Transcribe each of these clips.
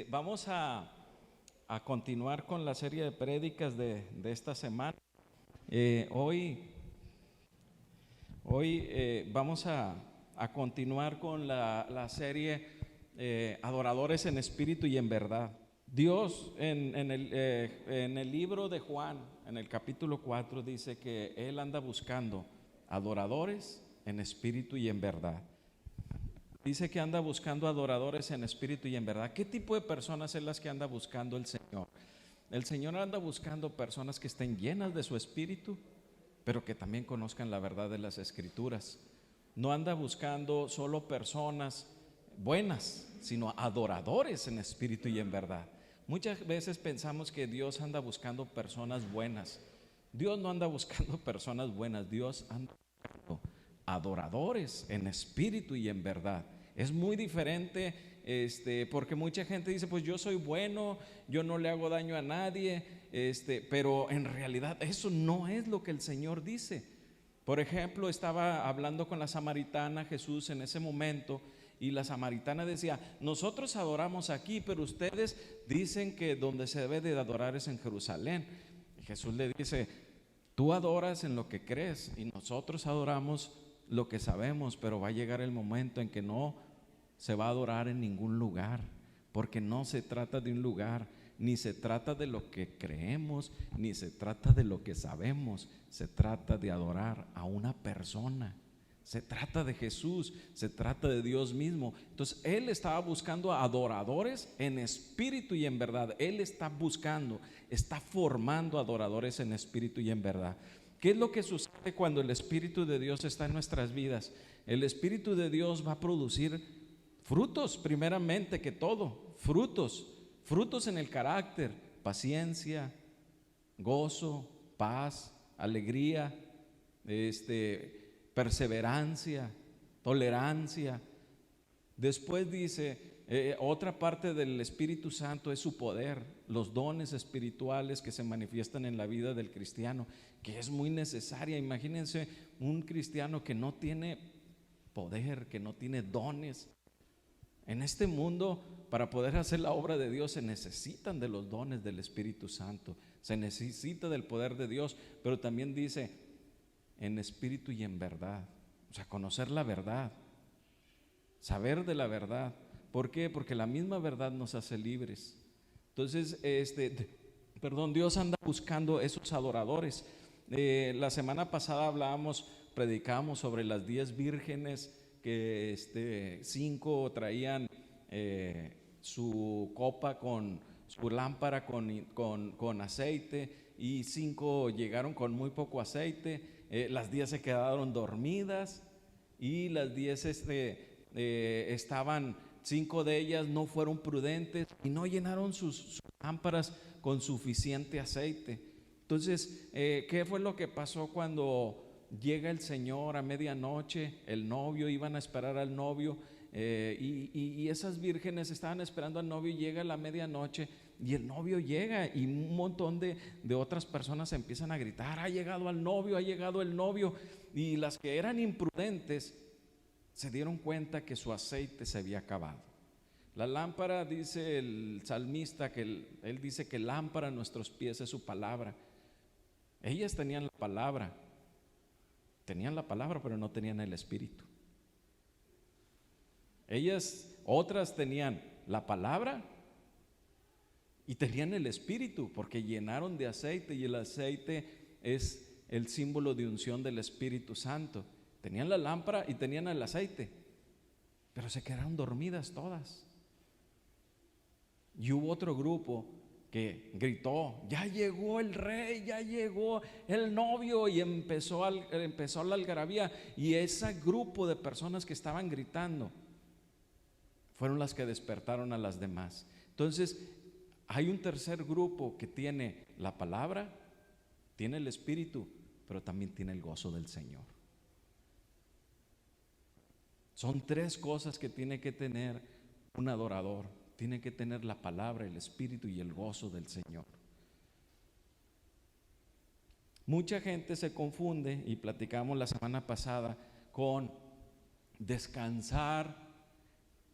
Vamos a continuar con la serie de prédicas de esta semana. Hoy vamos a continuar con la serie Adoradores en Espíritu y en Verdad. Dios en el libro de Juan, en el capítulo 4, dice que Él anda buscando adoradores en espíritu y en verdad. Dice que anda buscando adoradores en espíritu y en verdad. ¿Qué tipo de personas es las que anda buscando el Señor? El Señor anda buscando personas que estén llenas de su espíritu, pero que también conozcan la verdad de las Escrituras. No anda buscando solo personas buenas, sino adoradores en espíritu y en verdad. Muchas veces pensamos que Dios anda buscando personas buenas. Dios no anda buscando personas buenas, Dios anda buscando adoradores en espíritu y en verdad. Es muy diferente, porque mucha gente dice, pues yo soy bueno, yo no le hago daño a nadie, pero en realidad eso no es lo que el Señor dice. Por ejemplo, estaba hablando con la samaritana Jesús en ese momento, y la samaritana decía, nosotros adoramos aquí, pero ustedes dicen que donde se debe de adorar es en Jerusalén. Y Jesús le dice, tú adoras en lo que crees y nosotros adoramos lo que sabemos, pero va a llegar el momento en que no se va a adorar en ningún lugar, porque no se trata de un lugar, ni se trata de lo que creemos, ni se trata de lo que sabemos, se trata de adorar a una persona. Se trata de Jesús, se trata de Dios mismo. Entonces Él estaba buscando adoradores en espíritu y en verdad. Él está buscando, está formando adoradores en espíritu y en verdad. ¿Qué es lo que sucede cuando el Espíritu de Dios está en nuestras vidas? El Espíritu de Dios va a producir frutos, primeramente que todo, frutos en el carácter, paciencia, gozo, paz, alegría, perseverancia, tolerancia. Después dice, otra parte del Espíritu Santo es su poder, los dones espirituales que se manifiestan en la vida del cristiano, que es muy necesaria. Imagínense un cristiano que no tiene poder, que no tiene dones. En este mundo, para poder hacer la obra de Dios, se necesitan de los dones del Espíritu Santo, se necesita del poder de Dios, pero también dice en espíritu y en verdad, o sea, conocer la verdad, saber de la verdad. ¿Por qué? Porque la misma verdad nos hace libres. Entonces, Dios anda buscando esos adoradores. La semana pasada predicamos sobre las 10 vírgenes, que 5 traían su copa con su lámpara con aceite, y 5 llegaron con muy poco aceite. Las 10 se quedaron dormidas, y las 10 estaban, 5 de ellas no fueron prudentes y no llenaron sus lámparas con suficiente aceite. Entonces, ¿qué fue lo que pasó cuando llega el Señor a medianoche? El novio, iban a esperar al novio, y esas vírgenes estaban esperando al novio, y llega la medianoche y el novio llega, y un montón de otras personas empiezan a gritar, ha llegado el novio, y las que eran imprudentes se dieron cuenta que su aceite se había acabado. La lámpara, dice el salmista, que él dice que lámpara a nuestros pies es su palabra. Ellas tenían la palabra, pero no tenían el Espíritu. Otras tenían la palabra y tenían el Espíritu, porque llenaron de aceite, y el aceite es el símbolo de unción del Espíritu Santo. Tenían la lámpara y tenían el aceite, pero se quedaron dormidas todas. Y hubo otro grupo que gritó, ya llegó el rey, ya llegó el novio, y empezó la algarabía. Y ese grupo de personas que estaban gritando fueron las que despertaron a las demás. Entonces, hay un tercer grupo que tiene la palabra, tiene el Espíritu, pero también tiene el gozo del Señor. Son 3 cosas que tiene que tener un adorador. Tiene que tener la palabra, el Espíritu y el gozo del Señor. Mucha gente se confunde, y platicamos la semana pasada, con descansar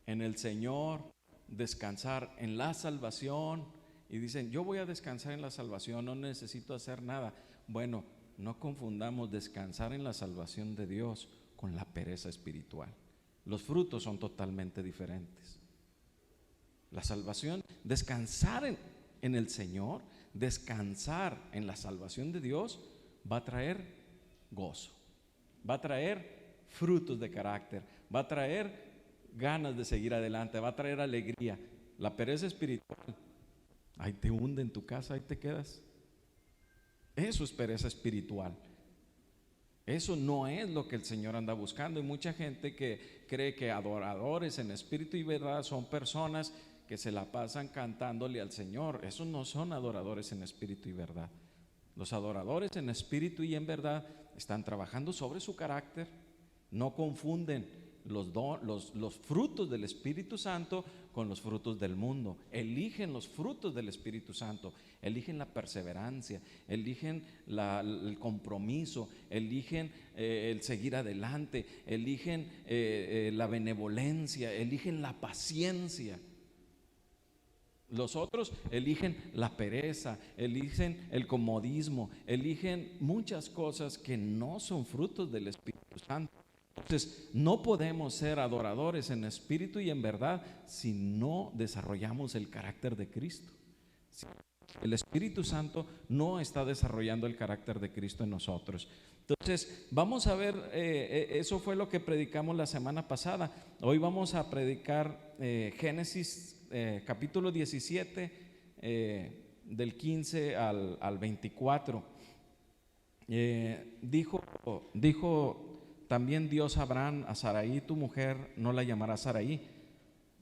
en el Señor descansar en la salvación y dicen, yo voy a descansar en la salvación, no necesito hacer nada. Bueno, no confundamos descansar en la salvación de Dios con la pereza espiritual. Los frutos son totalmente diferentes. La salvación, descansar en el Señor, descansar en la salvación de Dios va a traer gozo, va a traer frutos de carácter, va a traer ganas de seguir adelante, va a traer alegría. La pereza espiritual, ahí te hunde en tu casa, ahí te quedas. Eso es pereza espiritual. Eso no es lo que el Señor anda buscando. Hay mucha gente que cree que adoradores en espíritu y verdad son personas que se la pasan cantándole al Señor. Esos no son adoradores en espíritu y verdad. Los adoradores en espíritu y en verdad están trabajando sobre su carácter. No confunden los frutos del Espíritu Santo con los frutos del mundo. Eligen los frutos del Espíritu Santo, eligen la perseverancia, eligen el compromiso, eligen el seguir adelante, eligen la benevolencia, eligen la paciencia. Los otros eligen la pereza, eligen el comodismo, eligen muchas cosas que no son frutos del Espíritu Santo. Entonces, no podemos ser adoradores en espíritu y en verdad si no desarrollamos el carácter de Cristo. Si el Espíritu Santo no está desarrollando el carácter de Cristo en nosotros. Entonces, vamos a ver, eso fue lo que predicamos la semana pasada. Hoy vamos a predicar Génesis capítulo 17, del 15 al 24. Dijo también Dios a Abraham: a Sarai tu mujer no la llamarás Sarai,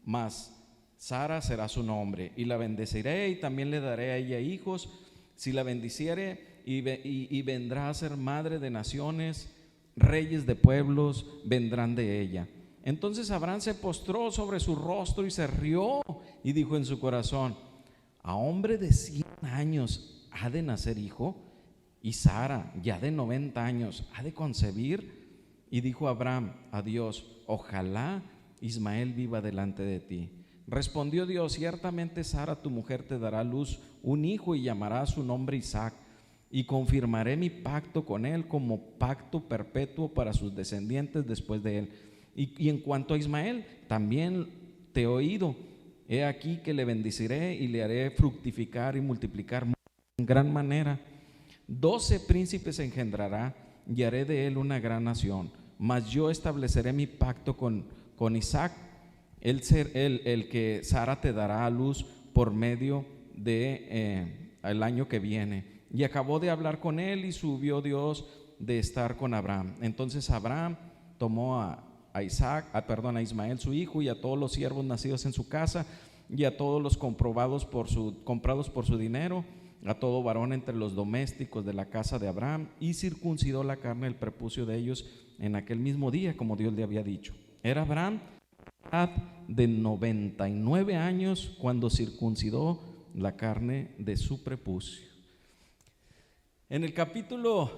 mas Sara será su nombre, y la bendeciré y también le daré a ella hijos. Si la bendiciere y vendrá a ser madre de naciones, reyes de pueblos vendrán de ella. Entonces Abraham se postró sobre su rostro y se rió y dijo en su corazón: ¿a hombre de 100 años ha de nacer hijo? Y Sara, ya de 90 años, ha de concebir. Y dijo Abraham a Dios: ojalá Ismael viva delante de ti. Respondió Dios: ciertamente Sara tu mujer te dará a luz un hijo y llamará su nombre Isaac, y confirmaré mi pacto con él como pacto perpetuo para sus descendientes después de él. Y en cuanto a Ismael, también te he oído. He aquí que le bendeciré y le haré fructificar y multiplicar en gran manera. 12 príncipes engendrará y haré de él una gran nación. Mas yo estableceré mi pacto con Isaac, el que Sara te dará a luz por medio de el año que viene. Y acabó de hablar con él y subió Dios de estar con Abraham. Entonces Abraham tomó a Ismael su hijo, y a todos los siervos nacidos en su casa, y a todos los comprados por su dinero, a todo varón entre los domésticos de la casa de Abraham, y circuncidó la carne del prepucio de ellos en aquel mismo día, como Dios le había dicho. Era Abraham de 99 años cuando circuncidó la carne de su prepucio. En el capítulo,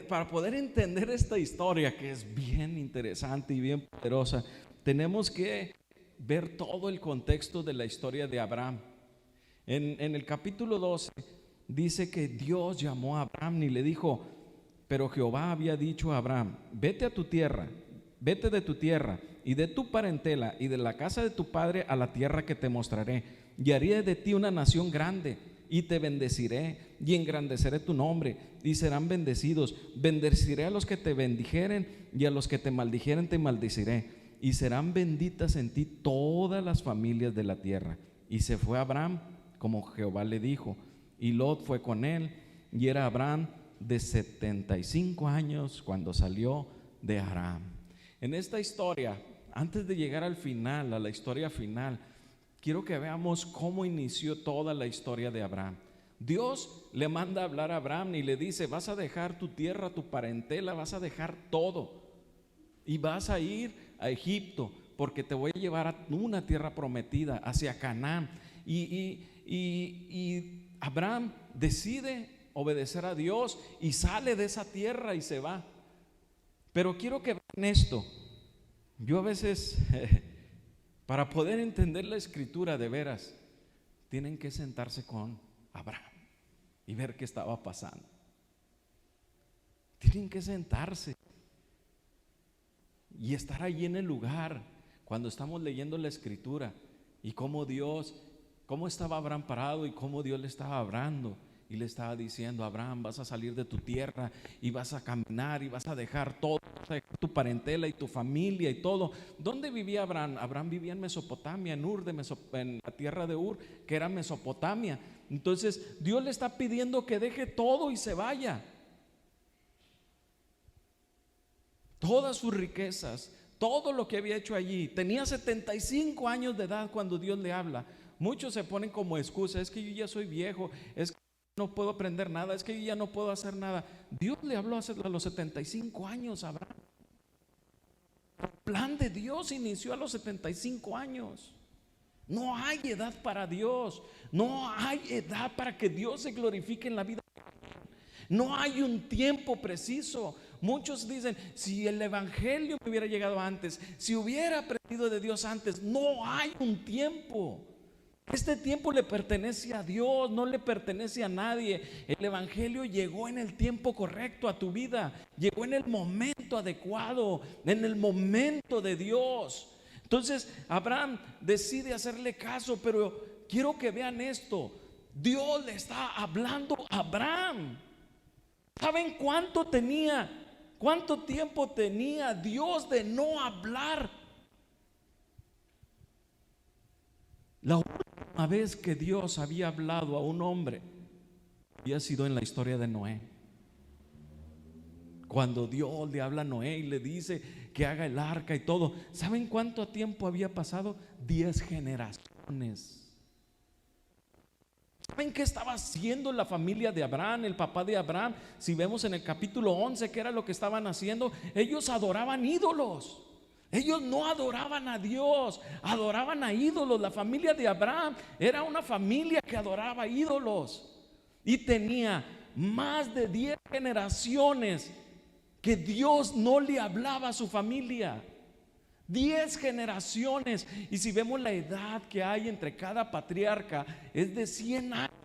para poder entender esta historia, que es bien interesante y bien poderosa, tenemos que ver todo el contexto de la historia de Abraham. En el capítulo 12 dice que Dios llamó a Abraham y le dijo: pero Jehová había dicho a Abraham: vete de tu tierra y de tu parentela y de la casa de tu padre a la tierra que te mostraré, y haré de ti una nación grande, y te bendeciré y engrandeceré tu nombre, y serán bendecidos. Bendeciré a los que te bendijeren, y a los que te maldijeren te maldeciré, y serán benditas en ti todas las familias de la tierra. Y se fue Abraham como Jehová le dijo, y Lot fue con él, y era Abraham de 75 años cuando salió de Aram. En esta historia, antes de llegar al final, a la historia final, quiero que veamos cómo inició toda la historia de Abraham. Dios le manda a hablar a Abraham y le dice: vas a dejar tu tierra, tu parentela, vas a dejar todo y vas a ir a Egipto, porque te voy a llevar a una tierra prometida, hacia Canaán. Y Abraham decide obedecer a Dios y sale de esa tierra y se va. Pero quiero que vean esto. Yo a veces Para poder entender la escritura de veras, tienen que sentarse con Abraham y ver qué estaba pasando. Tienen que sentarse y estar allí en el lugar cuando estamos leyendo la escritura y cómo estaba Abraham parado y cómo Dios le estaba hablando y le estaba diciendo: Abraham, vas a salir de tu tierra y vas a caminar y vas a dejar todo, vas a dejar tu parentela y tu familia y todo. ¿Dónde vivía Abraham? Abraham vivía en Mesopotamia, en Ur, en la tierra de Ur, que era Mesopotamia. Entonces Dios le está pidiendo que deje todo y se vaya. Todas sus riquezas, todo lo que había hecho allí. Tenía 75 años de edad cuando Dios le habla. Muchos se ponen como excusa: es que yo ya soy viejo, es que no puedo aprender nada, es que yo ya no puedo hacer nada. Dios le habló a los 75 años a Abraham. El plan de Dios inició a los 75 años. No hay edad para Dios. No hay edad para que Dios se glorifique en la vida. No hay un tiempo preciso. Muchos dicen: si el evangelio me hubiera llegado antes, si hubiera aprendido de Dios antes. No hay un tiempo. Este tiempo le pertenece a Dios, no le pertenece a nadie. El evangelio llegó en el tiempo correcto a tu vida, llegó en el momento adecuado, en el momento de Dios. Entonces Abraham decide hacerle caso, pero quiero que vean esto: Dios le está hablando a Abraham. ¿Saben cuánto tiempo tenía Dios de no hablar? La última vez que Dios había hablado a un hombre había sido en la historia de Noé. Cuando Dios le habla a Noé y le dice que haga el arca y todo. ¿Saben cuánto tiempo había pasado? 10 generaciones. ¿Saben qué estaba haciendo la familia de Abraham, el papá de Abraham? Si vemos en el capítulo 11 qué era lo que estaban haciendo. Ellos adoraban ídolos. Ellos no adoraban a Dios, adoraban a ídolos. La familia de Abraham era una familia que adoraba ídolos. Y tenía más de 10 generaciones que Dios no le hablaba a su familia. 10 generaciones. Y si vemos la edad que hay entre cada patriarca, es de 100 años.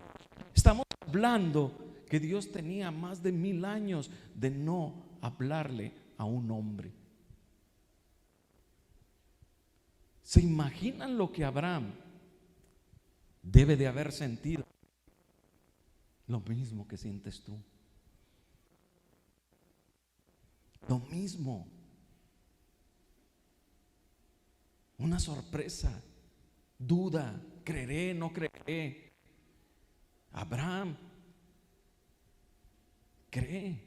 Estamos hablando que Dios tenía más de 1000 años de no hablarle a un hombre. ¿Se imaginan lo que Abraham debe de haber sentido? Lo mismo que sientes tú. Lo mismo. Una sorpresa, duda, creeré, no creeré. Abraham cree.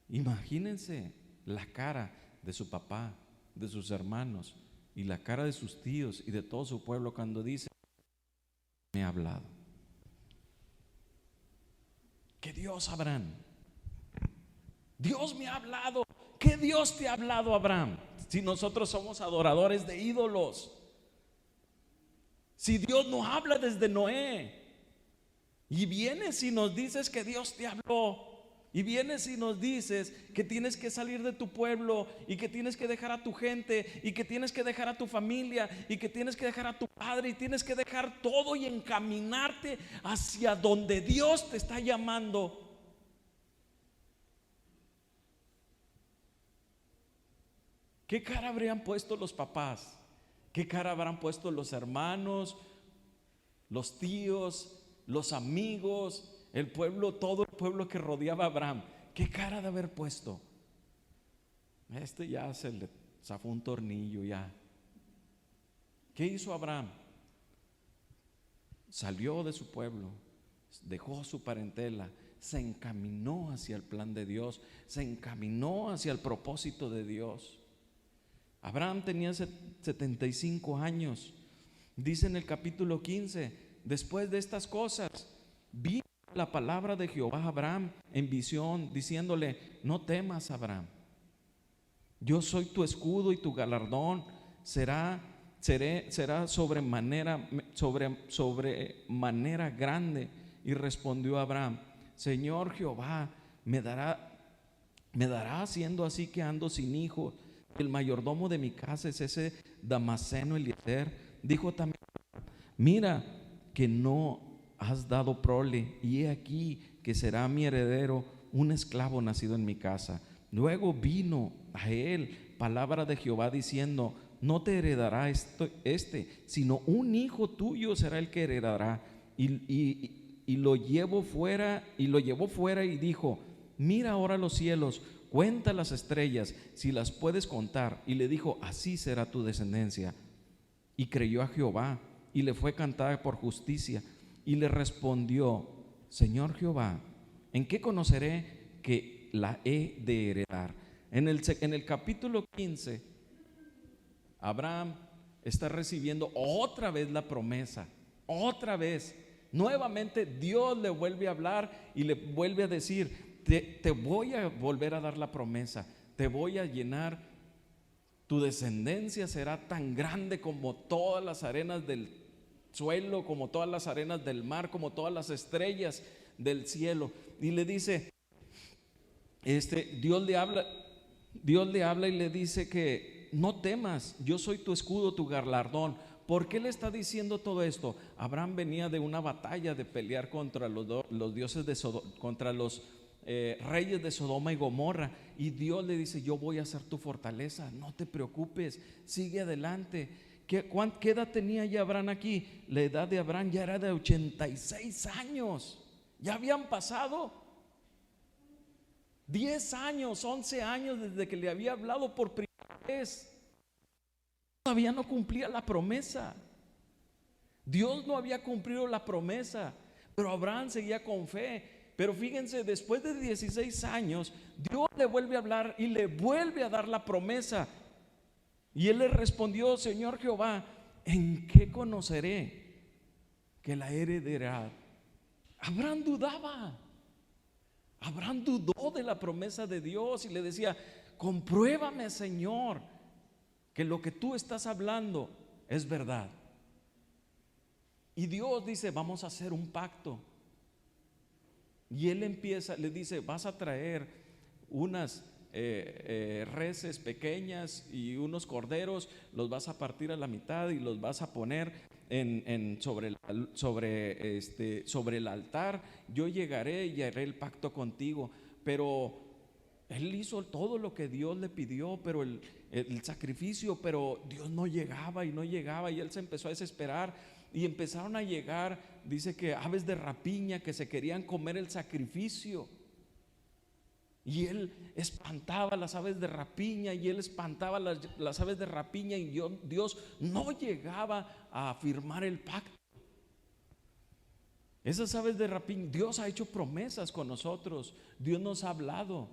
Imagínense la cara de su papá, de sus hermanos y la cara de sus tíos y de todo su pueblo cuando dice: me ha hablado. ¿Qué Dios, Abraham? Dios me ha hablado. ¿Qué Dios te ha hablado, Abraham? Si nosotros somos adoradores de ídolos. Si Dios nos habla desde Noé y vienes y nos dices que Dios te habló, y vienes y nos dices que tienes que salir de tu pueblo y que tienes que dejar a tu gente y que tienes que dejar a tu familia y que tienes que dejar a tu padre y tienes que dejar todo y encaminarte hacia donde Dios te está llamando. ¿Qué cara habrían puesto los papás? ¿Qué cara habrán puesto los hermanos, los tíos, los amigos, el pueblo, todo el pueblo que rodeaba a Abraham? ¿Qué cara de haber puesto? Ya se le zafó un tornillo ya. ¿Qué hizo Abraham? Salió de su pueblo, dejó su parentela, se encaminó hacia el plan de Dios, se encaminó hacia el propósito de Dios. Abraham tenía 75 años. Dice en el capítulo 15: después de estas cosas, vi la palabra de Jehová a Abraham en visión, diciéndole: no temas, Abraham, yo soy tu escudo y tu galardón será sobremanera grande. Y respondió Abraham: Señor Jehová, me dará siendo así que ando sin hijo. El mayordomo de mi casa es ese Damaseno Eliezer. Dijo también: mira que no has dado prole, y he aquí que será mi heredero un esclavo nacido en mi casa. Luego vino a él palabra de Jehová diciendo: no te heredará sino un hijo tuyo será el que heredará. Y lo llevó fuera y dijo: mira ahora los cielos, cuenta las estrellas, si las puedes contar. Y le dijo: así será tu descendencia. Y creyó a Jehová, y le fue cantada por justicia. Y le respondió: Señor Jehová, ¿en qué conoceré que la he de heredar? En el capítulo 15, Abraham está recibiendo otra vez la promesa. Otra vez, nuevamente Dios le vuelve a hablar y le vuelve a decir: te voy a volver a dar la promesa, te voy a llenar, tu descendencia será tan grande como todas las arenas del suelo, como todas las arenas del mar, como todas las estrellas del cielo. Y le dice, Dios le habla y le dice que no temas, yo soy tu escudo, tu galardón. ¿Por qué le está diciendo todo esto? Abraham venía de una batalla, de pelear contra los dioses de contra los reyes de Sodoma y Gomorra, y Dios le dice: yo voy a ser tu fortaleza, no te preocupes, sigue adelante. ¿Qué edad tenía ya Abraham aquí? La edad de Abraham ya era de 86 años. Ya habían pasado 10 años, 11 años desde que le había hablado por primera vez. Todavía no cumplía la promesa. Dios no había cumplido la promesa, pero Abraham seguía con fe. Pero fíjense, después de 16 años, Dios le vuelve a hablar y le vuelve a dar la promesa. Y él le respondió: Señor Jehová, ¿en qué conoceré que la heredará? Abraham dudaba. Abraham dudó de la promesa de Dios y le decía: compruébame, Señor, que lo que tú estás hablando es verdad. Y Dios dice: vamos a hacer un pacto. Y él le dice: vas a traer unas reses pequeñas y unos corderos, los vas a partir a la mitad y los vas a poner sobre el altar. Yo llegaré y haré el pacto contigo. Pero él hizo todo lo que Dios le pidió, pero el sacrificio, pero Dios no llegaba y no llegaba, y él se empezó a desesperar. Y empezaron a llegar, dice que aves de rapiña que se querían comer el sacrificio. Y él espantaba las aves de rapiña, y él espantaba las aves de rapiña, y Dios no llegaba a firmar el pacto. Esas aves de rapiña, Dios ha hecho promesas con nosotros, Dios nos ha hablado,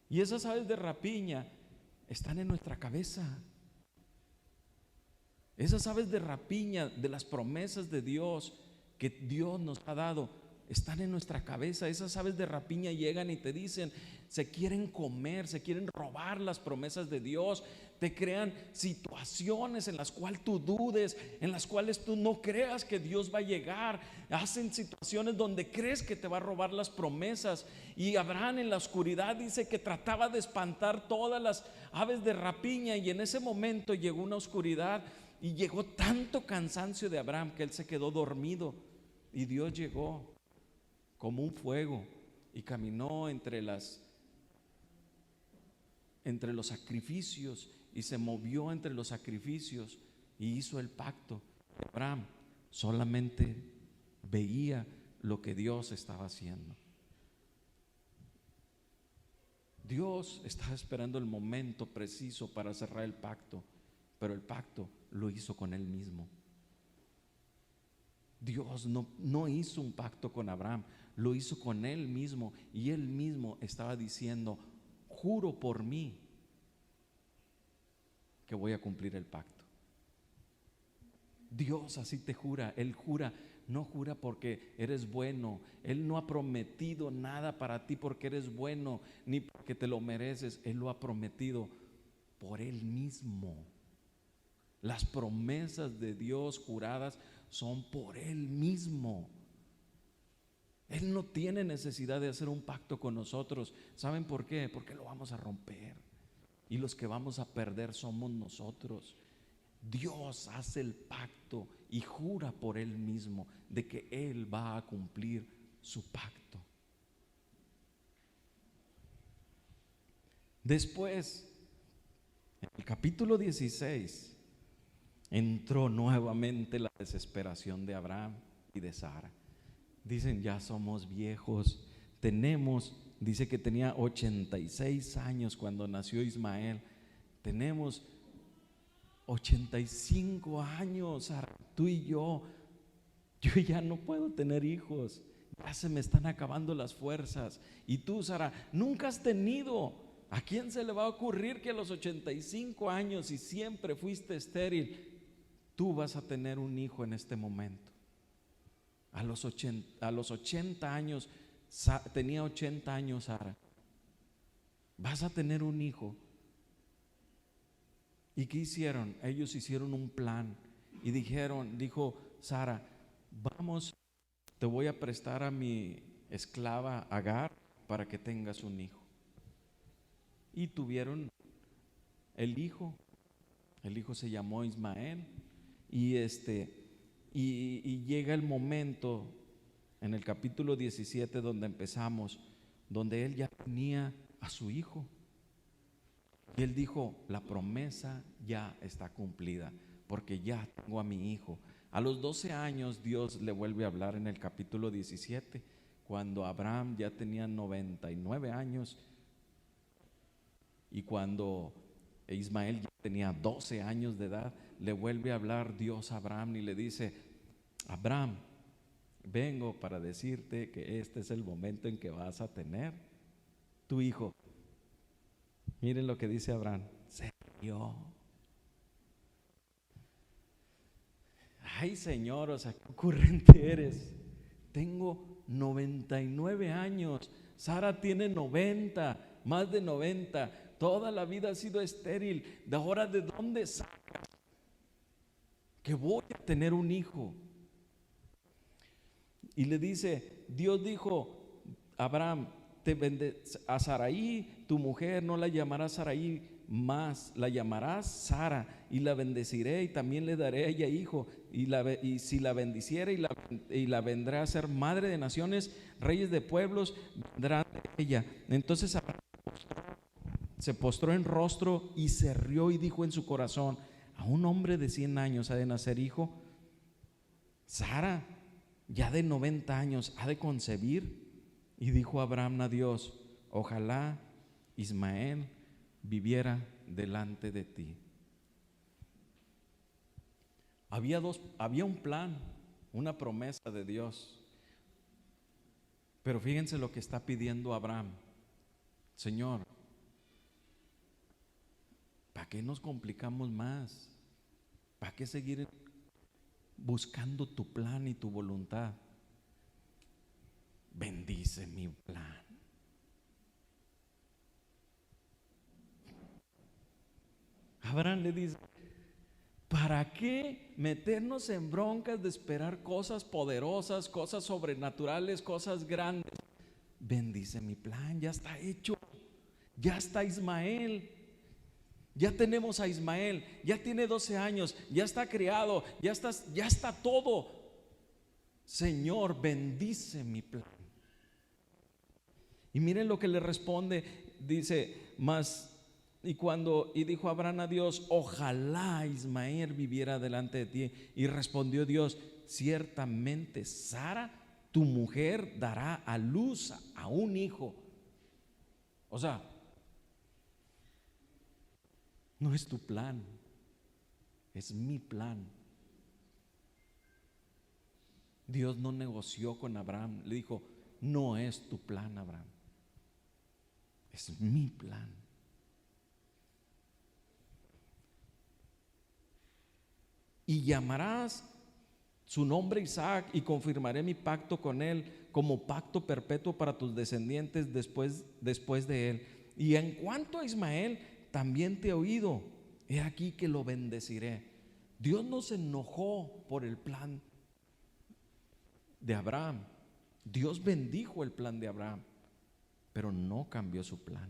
y esas aves de rapiña están en nuestra cabeza. Esas aves de rapiña de las promesas de Dios que Dios nos ha dado están en nuestra cabeza. Esas aves de rapiña llegan y te dicen: se quieren comer, se quieren robar las promesas de Dios. Te crean situaciones en las cuales tú dudes, en las cuales tú no creas que Dios va a llegar. Hacen situaciones donde crees que te va a robar las promesas. Y Abraham en la oscuridad dice que trataba de espantar todas las aves de rapiña, y en ese momento llegó una oscuridad y llegó tanto cansancio de Abraham que él se quedó dormido, y Dios llegó como un fuego y caminó entre los sacrificios, y se movió entre los sacrificios y hizo el pacto. Abraham solamente veía lo que Dios estaba haciendo. Dios estaba esperando el momento preciso para cerrar el pacto, pero el pacto lo hizo con él mismo. Dios no hizo un pacto con Abraham, lo hizo con él mismo, y él mismo estaba diciendo: juro por mí que voy a cumplir el pacto. Dios así te jura. Él jura, no jura porque eres bueno. Él no ha prometido nada para ti porque eres bueno, ni porque te lo mereces. Él lo ha prometido por él mismo. Las promesas de Dios juradas son por él mismo. Él no tiene necesidad de hacer un pacto con nosotros. ¿Saben por qué? Porque lo vamos a romper. y los que vamos a perder somos nosotros. Dios hace el pacto y jura por Él mismo de que Él va a cumplir su pacto. Después, en el capítulo 16, entró nuevamente la desesperación de Abraham y de Sara. Dicen, ya somos viejos, dice que tenía 86 años cuando nació Ismael. Tenemos 85 años, Sara, tú y yo ya no puedo tener hijos, ya se me están acabando las fuerzas. Y tú, Sara, nunca has tenido. ¿A quién se le va a ocurrir que a los 85 años, y siempre fuiste estéril, tú vas a tener un hijo en este momento? A los 80 años, tenía 80 años Sara, vas a tener un hijo. ¿Y qué hicieron? Ellos hicieron un plan y dijo Sara, vamos, te voy a prestar a mi esclava Agar para que tengas un hijo. Y tuvieron el hijo se llamó Ismael. Y llega el momento en el capítulo 17 donde empezamos, donde él ya tenía a su hijo. Y él dijo, la promesa ya está cumplida, porque ya tengo a mi hijo. A los 12 años Dios le vuelve a hablar en el capítulo 17, cuando Abraham ya tenía 99 años y cuando Ismael ya tenía 12 años de edad. Le vuelve a hablar Dios a Abraham y le dice, Abraham, vengo para decirte que este es el momento en que vas a tener tu hijo. Miren lo que dice Abraham, se rió. Ay, Señor, o sea, qué ocurrente eres. Tengo 99 años, Sara tiene 90, más de 90, toda la vida ha sido estéril. ¿De ahora de dónde sacas que voy a tener un hijo? Y le dice, Dios dijo, Abraham, a Sarai, tu mujer, no la llamarás Sarai más, la llamarás Sara, y la bendeciré y también le daré a ella hijo, y si la bendiciera y la vendrá a ser madre de naciones, reyes de pueblos vendrán de ella. Entonces Abraham se postró en rostro y se rió y dijo en su corazón, a un hombre de 100 años ha de nacer hijo, Sara ya de 90 años ha de concebir. Y dijo Abraham a Dios, ojalá Ismael viviera delante de ti. Había un plan, una promesa de Dios. Pero fíjense lo que está pidiendo Abraham. Señor, ¿para qué nos complicamos más? ¿Para qué seguir buscando tu plan y tu voluntad? Bendice mi plan. Abraham le dice, ¿para qué meternos en broncas de esperar cosas poderosas, cosas sobrenaturales, cosas grandes? Bendice mi plan, ya está hecho. Ya está Ismael. Ya tenemos a Ismael, ya tiene 12 años, ya está criado, ya está todo. Señor, bendice mi plan. Y miren lo que le responde, dice, y dijo Abraham a Dios, ojalá Ismael viviera delante de ti. Y respondió Dios, ciertamente Sara, tu mujer, dará a luz a un hijo. O sea, no es tu plan, es mi plan. Dios no negoció con Abraham, le dijo, no es tu plan, Abraham, es mi plan. Y llamarás su nombre Isaac, y confirmaré mi pacto con él como pacto perpetuo para tus descendientes después de él. Y en cuanto a Ismael, también te he oído, he aquí que lo bendeciré. Dios no se enojó por el plan de Abraham. Dios bendijo el plan de Abraham, pero no cambió su plan.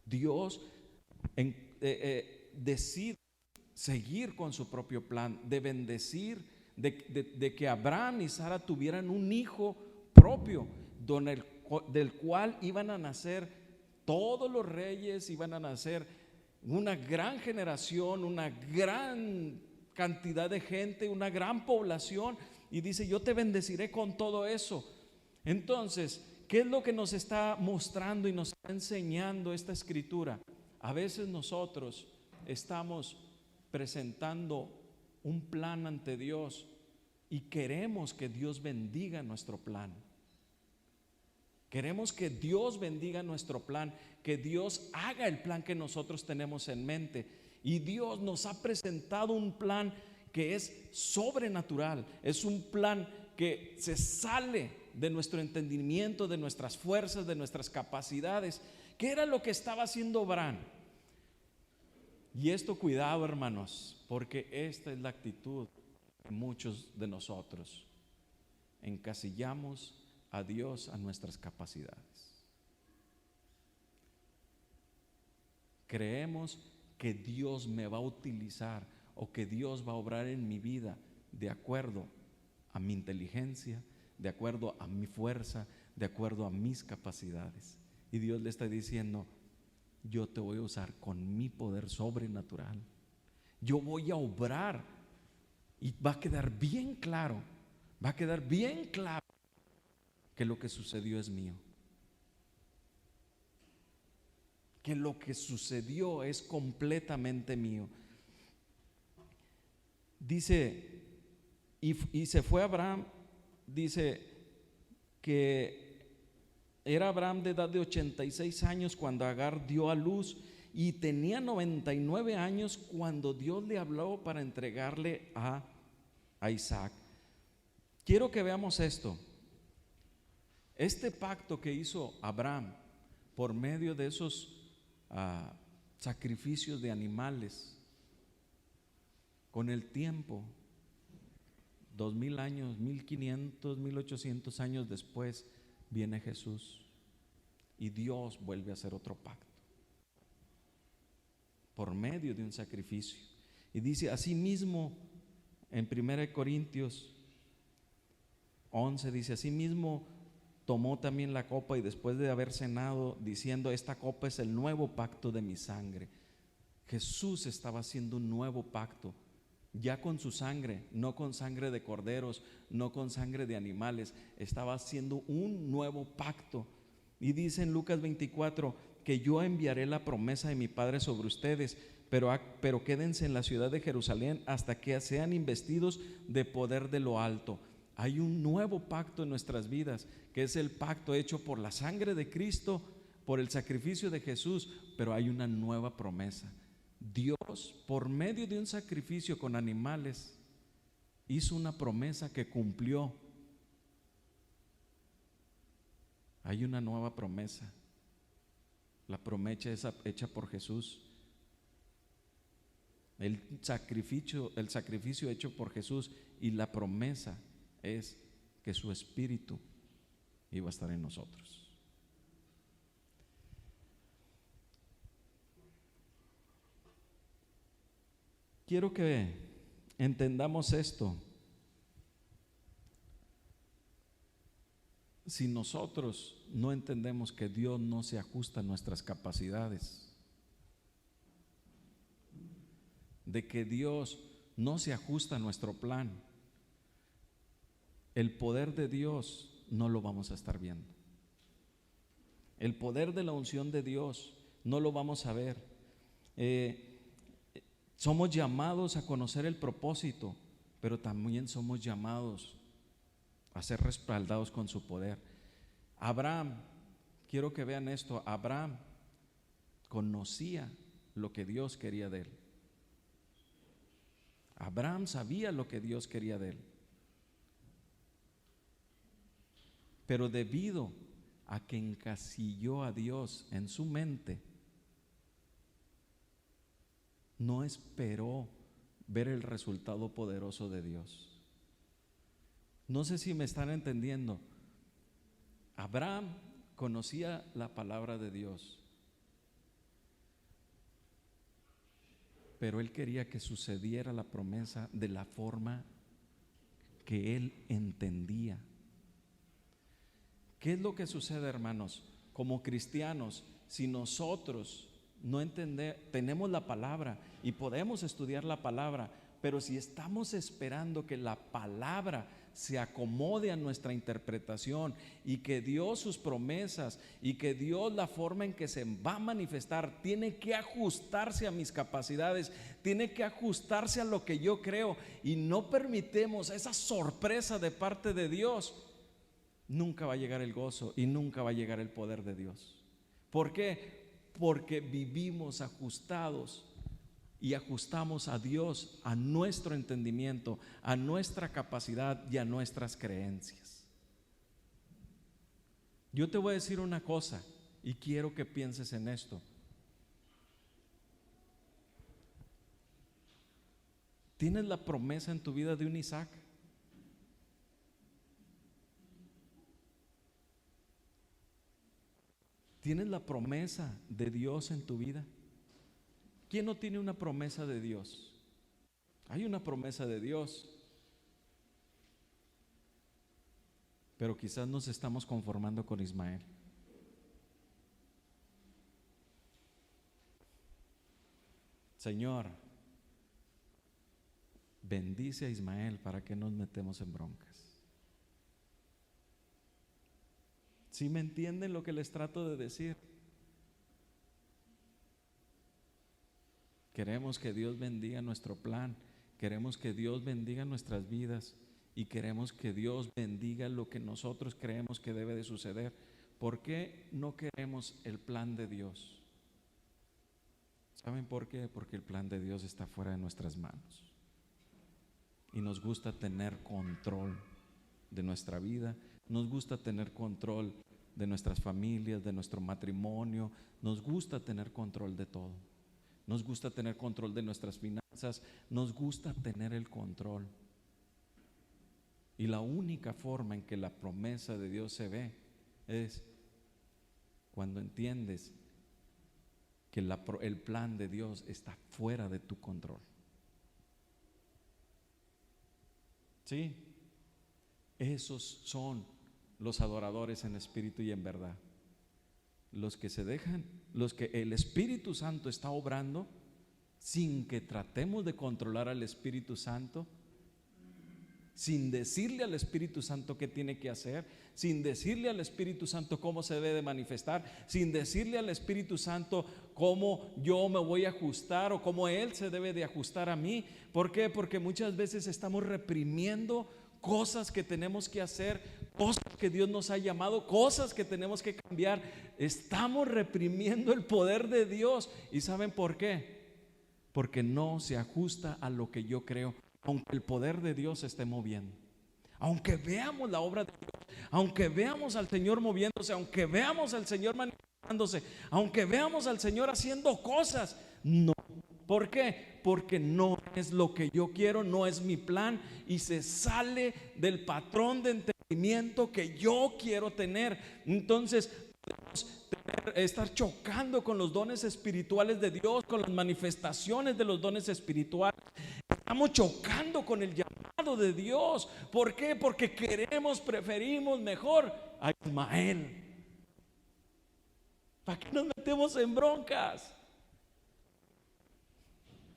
Dios decide seguir con su propio plan de bendecir, de que Abraham y Sara tuvieran un hijo propio, del cual iban a nacer todos los reyes, iban a nacer una gran generación, una gran cantidad de gente, una gran población. Y dice: yo te bendeciré con todo eso. Entonces, ¿qué es lo que nos está mostrando y nos está enseñando esta escritura? A veces nosotros estamos presentando un plan ante Dios y queremos que Dios bendiga nuestro plan. Queremos que Dios bendiga nuestro plan, que Dios haga el plan que nosotros tenemos en mente. Y Dios nos ha presentado un plan que es sobrenatural, es un plan que se sale de nuestro entendimiento, de nuestras fuerzas, de nuestras capacidades. ¿Qué era lo que estaba haciendo Abraham? Y esto, cuidado, hermanos, porque esta es la actitud de muchos de nosotros. Encasillamos a Dios a nuestras capacidades. Creemos que Dios me va a utilizar o que Dios va a obrar en mi vida de acuerdo a mi inteligencia, de acuerdo a mi fuerza, de acuerdo a mis capacidades. Y Dios le está diciendo: yo te voy a usar con mi poder sobrenatural. Yo voy a obrar y va a quedar bien claro, va a quedar bien claro que lo que sucedió es mío, que lo que sucedió es completamente mío. Dice, y se fue Abraham, dice que era Abraham de edad de 86 años cuando Agar dio a luz, y tenía 99 años cuando Dios le habló para entregarle a Isaac. Quiero que veamos esto. Este pacto que hizo Abraham por medio de esos sacrificios de animales, con el tiempo, 2000 años, 1500, 1800 años después, viene Jesús y Dios vuelve a hacer otro pacto por medio de un sacrificio. Y dice asimismo en 1 Corintios 11, dice: asimismo tomó también la copa y después de haber cenado, diciendo: esta copa es el nuevo pacto de mi sangre. Jesús estaba haciendo un nuevo pacto, ya con su sangre, no con sangre de corderos, no con sangre de animales. Estaba haciendo un nuevo pacto. Y dice en Lucas 24 que yo enviaré la promesa de mi Padre sobre ustedes, pero quédense en la ciudad de Jerusalén hasta que sean investidos de poder de lo alto. Hay un nuevo pacto en nuestras vidas, que es el pacto hecho por la sangre de Cristo, por el sacrificio de Jesús, pero hay una nueva promesa. Dios, por medio de un sacrificio con animales, hizo una promesa que cumplió. Hay una nueva promesa. La promesa es hecha por Jesús. El sacrificio hecho por Jesús, y la promesa es que su espíritu iba a estar en nosotros. Quiero que entendamos esto. Si nosotros no entendemos que Dios no se ajusta a nuestras capacidades, de que Dios no se ajusta a nuestro plan, el poder de Dios no lo vamos a estar viendo. El poder de la unción de Dios no lo vamos a ver. Somos llamados a conocer el propósito, pero también somos llamados a ser respaldados con su poder. Abraham, quiero que vean esto, Abraham conocía lo que Dios quería de él. Abraham sabía lo que Dios quería de él. Pero debido a que encasilló a Dios en su mente, no esperó ver el resultado poderoso de Dios. No sé si me están entendiendo. Abraham conocía la palabra de Dios. pero Él quería que sucediera la promesa de la forma que Él entendía. ¿Qué es lo que sucede, hermanos? Como cristianos, si nosotros no entendemos, tenemos la palabra y podemos estudiar la palabra, pero si estamos esperando que la palabra se acomode a nuestra interpretación y que Dios sus promesas y que Dios la forma en que se va a manifestar tiene que ajustarse a mis capacidades, tiene que ajustarse a lo que yo creo, y no permitemos esa sorpresa de parte de Dios, nunca va a llegar el gozo y nunca va a llegar el poder de Dios. ¿Por qué? Porque vivimos ajustados y ajustamos a Dios a nuestro entendimiento, a nuestra capacidad y a nuestras creencias. Yo te voy a decir una cosa y quiero que pienses en esto. ¿Tienes la promesa en tu vida de un Isaac? ¿Tienes la promesa de Dios en tu vida? ¿Quién no tiene una promesa de Dios? Hay una promesa de Dios, pero quizás nos estamos conformando con Ismael. Señor, bendice a Ismael, ¿para qué nos metemos en broncas? ¿Sí me entienden lo que les trato de decir? Queremos que Dios bendiga nuestro plan, queremos que Dios bendiga nuestras vidas y queremos que Dios bendiga lo que nosotros creemos que debe de suceder. ¿Por qué no queremos el plan de Dios? ¿Saben por qué? Porque el plan de Dios está fuera de nuestras manos y nos gusta tener control de nuestra vida, nos gusta tener control de nuestras familias, de nuestro matrimonio, nos gusta tener control de todo. Nos gusta tener control de nuestras finanzas, nos gusta tener el control. Y la única forma en que la promesa de Dios se ve es cuando entiendes que el plan de Dios está fuera de tu control. ¿Sí? Esos son los adoradores en espíritu y en verdad. Los que se dejan, los que el Espíritu Santo está obrando sin que tratemos de controlar al Espíritu Santo, sin decirle al Espíritu Santo qué tiene que hacer, sin decirle al Espíritu Santo cómo se debe de manifestar, sin decirle al Espíritu Santo cómo yo me voy a ajustar o cómo Él se debe de ajustar a mí. ¿Por qué? Porque muchas veces estamos reprimiendo cosas que tenemos que hacer, cosas que Dios nos ha llamado, cosas que tenemos que cambiar. Estamos reprimiendo el poder de Dios. ¿Y saben por qué? Porque no se ajusta a lo que yo creo, aunque el poder de Dios se esté moviendo, aunque veamos la obra de Dios, aunque veamos al Señor moviéndose, aunque veamos al Señor manifestándose, aunque veamos al Señor haciendo cosas. No. ¿Por qué? Porque no es lo que yo quiero, no es mi plan y se sale del patrón de entendimiento que yo quiero tener. Entonces podemos estar chocando con los dones espirituales de Dios, con las manifestaciones de los dones espirituales. Estamos chocando con el llamado de Dios. ¿Por qué? Porque preferimos mejor a Ismael. ¿Para qué nos metemos en broncas?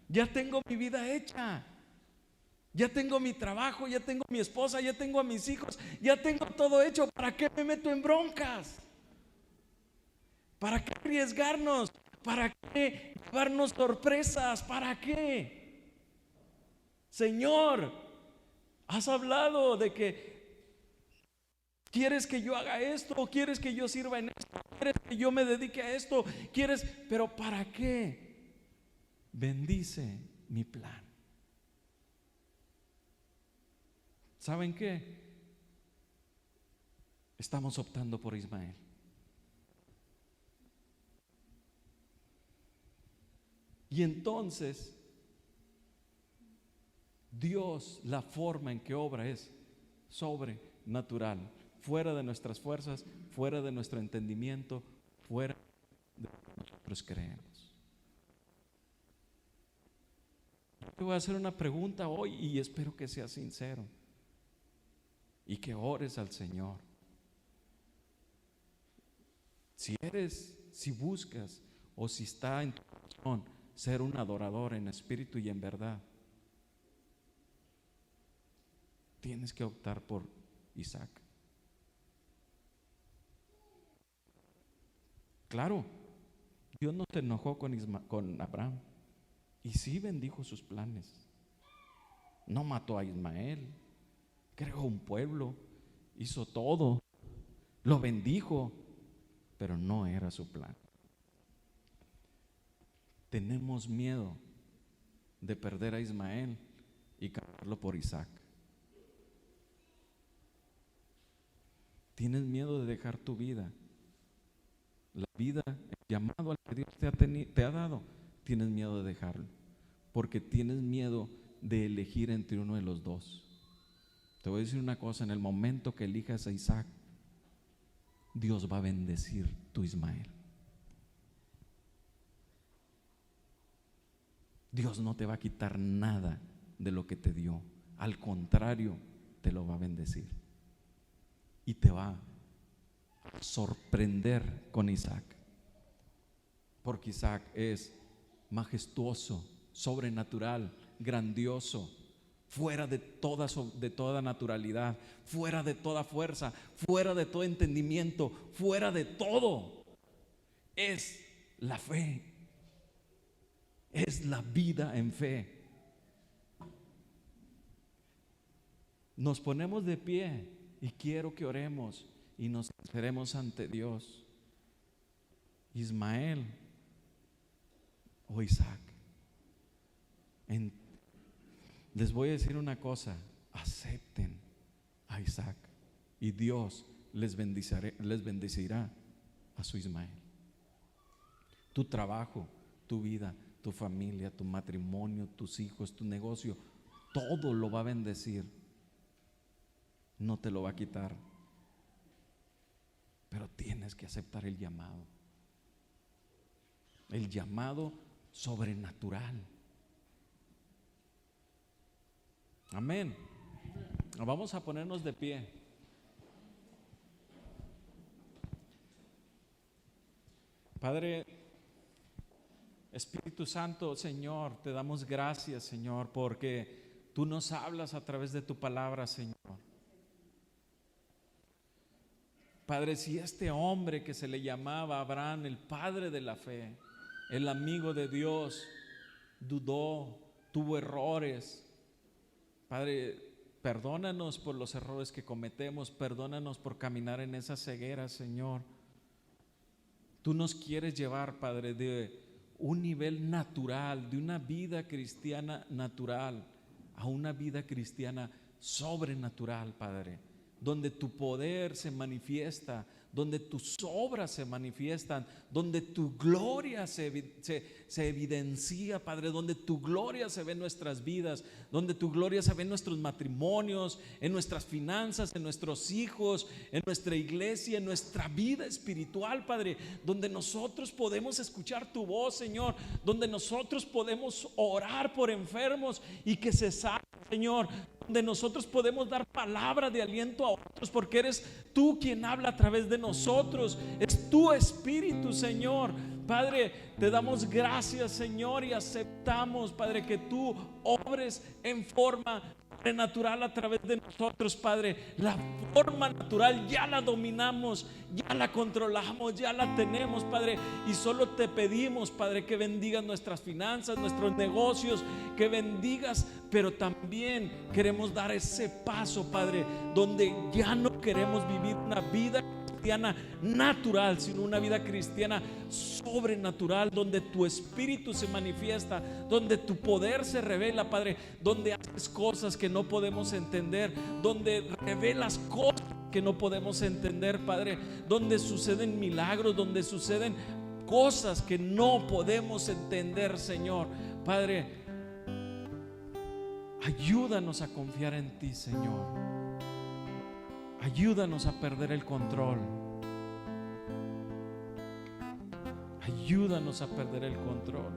Ya tengo mi vida hecha, ya tengo mi trabajo, ya tengo mi esposa, ya tengo a mis hijos, ya tengo todo hecho. ¿Para qué me meto en broncas? ¿Para qué arriesgarnos? ¿Para qué llevarnos sorpresas? ¿Para qué? Señor, has hablado de que quieres que yo haga esto, o quieres que yo sirva en esto, quieres que yo me dedique a esto, pero ¿para qué? Bendice mi plan. ¿Saben qué? Estamos optando por Ismael. Y entonces Dios, la forma en que obra es sobrenatural, fuera de nuestras fuerzas, fuera de nuestro entendimiento, fuera de lo que nosotros creemos. te voy a hacer una pregunta hoy y espero que seas sincero y que ores al Señor. Si buscas o si está en tu corazón ser un adorador en espíritu y en verdad, tienes que optar por Isaac. Claro, Dios no se enojó con Abraham y sí bendijo sus planes. No mató a Ismael, creó un pueblo, hizo todo, lo bendijo, pero no era su plan. Tenemos miedo de perder a Ismael y cambiarlo por Isaac. Tienes miedo de dejar tu vida, la vida, el llamado al que Dios te ha dado. Tienes miedo de dejarlo porque tienes miedo de elegir entre uno de los dos. Te voy a decir una cosa: en el momento que elijas a Isaac, Dios va a bendecir tu Ismael. Dios no te va a quitar nada de lo que te dio, al contrario, te lo va a bendecir y te va a sorprender con Isaac, porque Isaac es majestuoso, sobrenatural, grandioso, fuera de toda naturalidad, fuera de toda fuerza, fuera de todo entendimiento, fuera de todo. Es la fe, es la vida en fe. Nos ponemos de pie y quiero que oremos y nos sinceremos ante Dios. Ismael o Isaac. Les voy a decir una cosa: acepten a Isaac y Dios les bendecirá a su Ismael. Tu trabajo, tu vida, tu familia, tu matrimonio, tus hijos, tu negocio, todo lo va a bendecir. No te lo va a quitar, pero tienes que aceptar el llamado sobrenatural. Amén. Vamos a ponernos de pie. Padre, Espíritu Santo, Señor, te damos gracias, Señor, porque tú nos hablas a través de tu palabra, Señor. Padre, si este hombre que se le llamaba Abraham, el padre de la fe, el amigo de Dios, dudó, tuvo errores, Padre, perdónanos por los errores que cometemos, perdónanos por caminar en esa ceguera, Señor. Tú nos quieres llevar, Padre, de un nivel natural, de una vida cristiana natural, a una vida cristiana sobrenatural, Padre, donde tu poder se manifiesta, donde tus obras se manifiestan, donde tu gloria se evidencia, Padre, donde tu gloria se ve en nuestras vidas, donde tu gloria se ve en nuestros matrimonios, en nuestras finanzas, en nuestros hijos, en nuestra iglesia, en nuestra vida espiritual, Padre, donde nosotros podemos escuchar tu voz, Señor, donde nosotros podemos orar por enfermos y que se sanen, Señor, donde nosotros podemos dar palabra de aliento a otros, porque eres tú quien habla a través de nosotros, es tu Espíritu, Señor. Padre, te damos gracias, Señor, y aceptamos, Padre, que tú obres en forma sobrenatural a través de nosotros, Padre. La forma natural ya la dominamos, ya la controlamos, ya la tenemos, Padre, y solo te pedimos, Padre, que bendigas nuestras finanzas, nuestros negocios, que bendigas, pero también queremos dar ese paso, Padre, donde ya no queremos vivir una vida cristiana natural, sino una vida cristiana sobrenatural, donde tu Espíritu se manifiesta, donde tu poder se revela, Padre, donde haces cosas que no podemos entender, donde revelas cosas que no podemos entender, Padre, donde suceden milagros, donde suceden cosas que no podemos entender, Señor. Padre, ayúdanos a confiar en ti, Señor. Ayúdanos a perder el control. Ayúdanos a perder el control.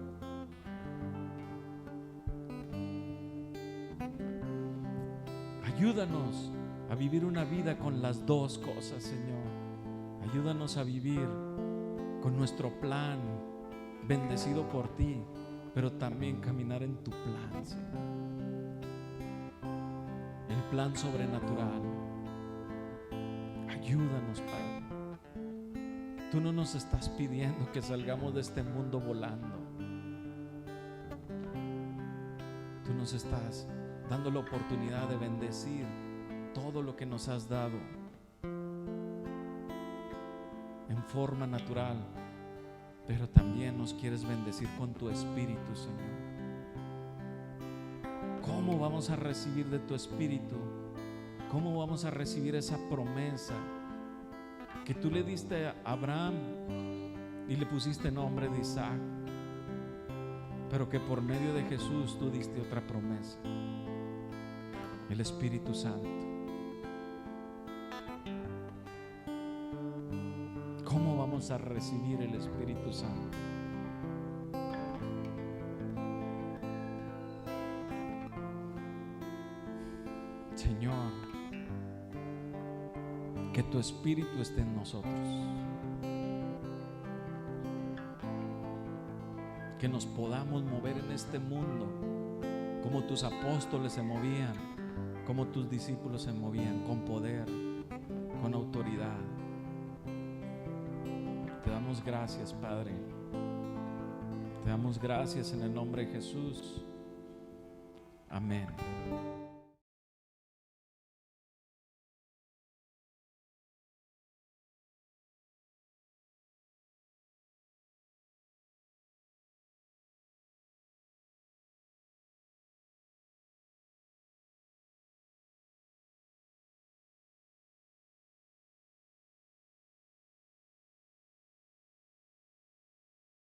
Ayúdanos a vivir una vida con las dos cosas, Señor. Ayúdanos a vivir con nuestro plan bendecido por ti, pero también caminar en tu plan, Señor. El plan sobrenatural. Ayúdanos, Padre. Tú no nos estás pidiendo que salgamos de este mundo volando. Tú nos estás dando la oportunidad de bendecir todo lo que nos has dado en forma natural, pero también nos quieres bendecir con tu Espíritu, Señor. ¿Cómo vamos a recibir de tu Espíritu? ¿Cómo vamos a recibir esa promesa que tú le diste a Abraham y le pusiste nombre de Isaac, pero que por medio de Jesús tú diste otra promesa? El Espíritu Santo. ¿Cómo vamos a recibir el Espíritu Santo? Señor, que tu Espíritu esté en nosotros, que nos podamos mover en este mundo como tus apóstoles se movían, como tus discípulos se movían, con poder, con autoridad. Te damos gracias, Padre. Te damos gracias en el nombre de Jesús. Amén.